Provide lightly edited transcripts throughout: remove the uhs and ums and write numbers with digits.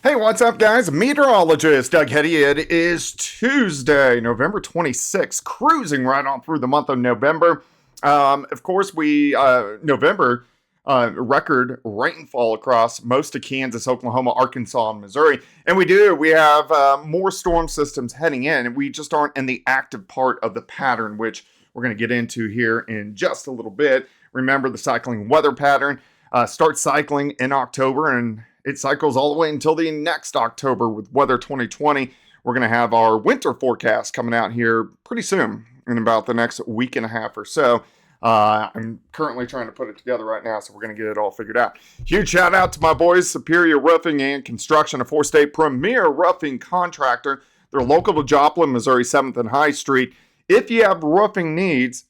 Hey, what's up, guys? Meteorologist Doug Hetty. It is Tuesday, November 26th, cruising right on through the month of November. Of course, November record rainfall across most of Kansas, Oklahoma, Arkansas, and Missouri. And we have more storm systems heading in, and we just aren't in the active part of the pattern, which we're going to get into here in just a little bit. Remember, the cycling weather pattern starts cycling in October, and it cycles all the way until the next October with Weather 2020. We're going to have our winter forecast coming out here pretty soon, in about the next week and a half or so. I'm currently trying to put it together right now, so we're going to get it all figured out. Huge shout out to my boys, Superior Roofing and Construction, a four-state premier roofing contractor. They're local to Joplin, Missouri, 7th and High Street. If you have roofing needs,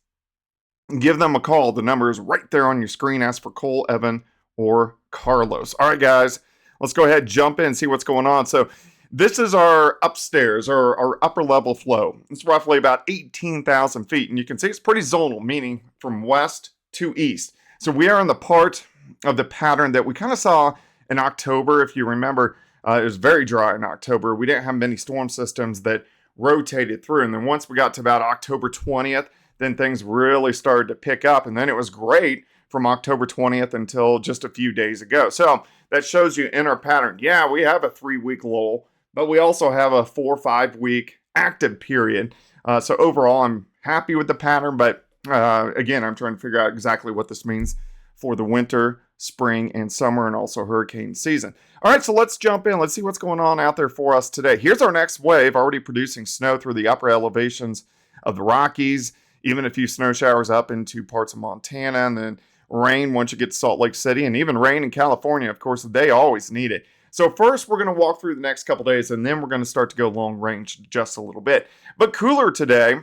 give them a call. The number is right there on your screen. Ask for Cole, Evan, or Carlos. All right, guys, let's go ahead, jump in, see what's going on. So this is our upstairs, or our upper level flow. It's roughly about 18,000 feet, and you can see it's pretty zonal, meaning from west to east. So we are in the part of the pattern that we kind of saw in October. If you remember, it was very dry in October. We didn't have many storm systems that rotated through, and then once we got to about October 20th, then things really started to pick up, and then it was great from October 20th until just a few days ago. So that shows you in our pattern. Yeah, we have a 3-week lull, but we also have a 4 or 5 week active period. So overall, I'm happy with the pattern, but again, I'm trying to figure out exactly what this means for the winter, spring, and summer, and also hurricane season. All right, so let's jump in. Let's see what's going on out there for us today. Here's our next wave, already producing snow through the upper elevations of the Rockies, even a few snow showers up into parts of Montana, and then rain once you get to Salt Lake City, and even rain in California. Of course, they always need it. So first, we're going to walk through the next couple days, and then we're going to start to go long range just a little bit. But cooler today.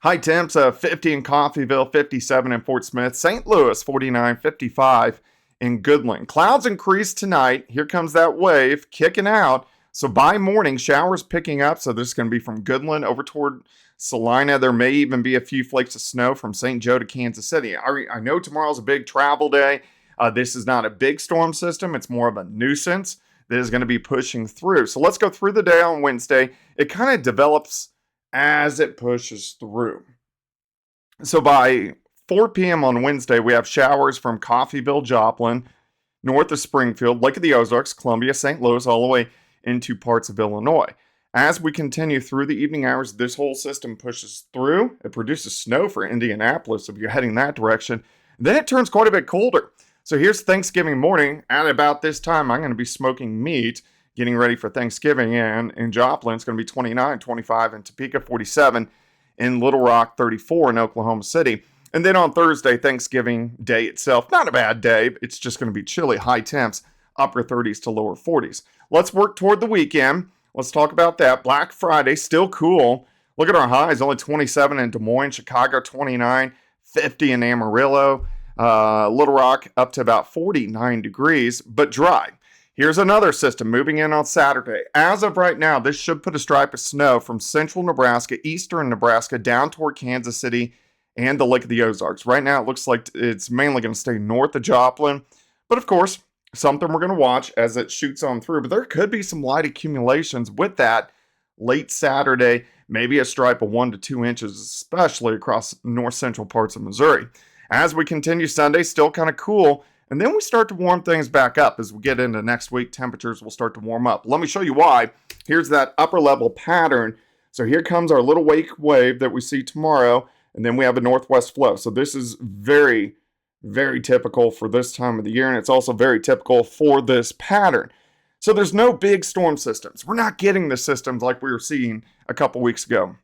High temps of 50 in Coffeyville, 57 in Fort Smith, St. Louis, 49, 55 in Goodland. Clouds increase tonight. Here comes that wave kicking out. So by morning, showers picking up. So this is going to be from Goodland over toward Salina. There may even be a few flakes of snow from St. Joe to Kansas City. I know tomorrow's a big travel day. This is not a big storm system. It's more of a nuisance that is going to be pushing through. So let's go through the day on Wednesday. It kind of develops as it pushes through. So by 4 p.m. on Wednesday, we have showers from Coffeyville, Joplin, north of Springfield, Lake of the Ozarks, Columbia, St. Louis, all the way into parts of Illinois. As we continue through the evening hours, this whole system pushes through. It produces snow for Indianapolis if you're heading that direction. Then it turns quite a bit colder. So here's Thanksgiving morning. At about this time, I'm going to be smoking meat, getting ready for Thanksgiving. And in Joplin, it's going to be 29, 25 in Topeka, 47 in Little Rock, 34 in Oklahoma City. And then on Thursday, Thanksgiving Day itself, not a bad day. It's just going to be chilly, high temps, upper 30s to lower 40s. Let's work toward the weekend. Let's talk about that. Black Friday, still cool. Look at our highs, only 27 in Des Moines, Chicago, 29, 50 in Amarillo, Little Rock up to about 49 degrees, but dry. Here's another system moving in on Saturday. As of right now, this should put a stripe of snow from central Nebraska, eastern Nebraska, down toward Kansas City and the Lake of the Ozarks. Right now, it looks like it's mainly going to stay north of Joplin, but of course, something we're going to watch as it shoots on through. But there could be some light accumulations with that late Saturday, maybe a stripe of 1 to 2 inches, especially across north central parts of Missouri. As we continue Sunday, still kind of cool. And then we start to warm things back up as we get into next week. Temperatures will start to warm up. Let me show you why. Here's that upper level pattern. So here comes our little wave that we see tomorrow. And then we have a northwest flow. So this is very, very typical for this time of the year. And it's also very typical for this pattern. So there's no big storm systems. We're not getting the systems like we were seeing a couple weeks ago.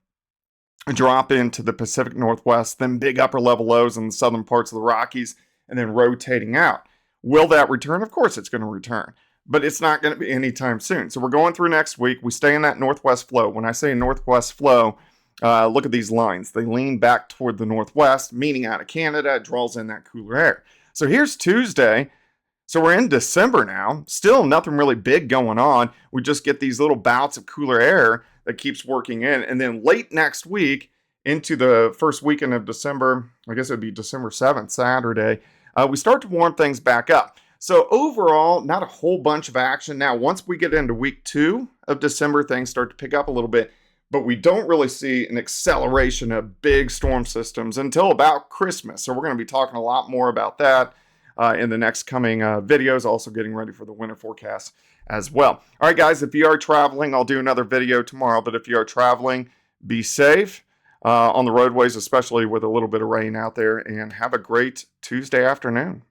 A drop into the Pacific Northwest, then big upper level lows in the southern parts of the Rockies, and then rotating out. Will that return? Of course it's going to return, but it's not going to be anytime soon. So we're going through next week. We stay in that northwest flow. When I say northwest flow, look at these lines. They lean back toward the northwest, meaning out of Canada. It draws in that cooler air. So here's Tuesday. So we're in December now. Still nothing really big going on. We just get these little bouts of cooler air that keeps working in. And then late next week into the first weekend of December, I guess it would be December 7th, Saturday, we start to warm things back up. So overall, not a whole bunch of action. Now, once we get into week 2 of December, things start to pick up a little bit, but we don't really see an acceleration of big storm systems until about Christmas. So we're going to be talking a lot more about that in the next coming videos, also getting ready for the winter forecast as well. All right, guys, if you are traveling, I'll do another video tomorrow, but if you are traveling, be safe on the roadways, especially with a little bit of rain out there, and have a great Tuesday afternoon.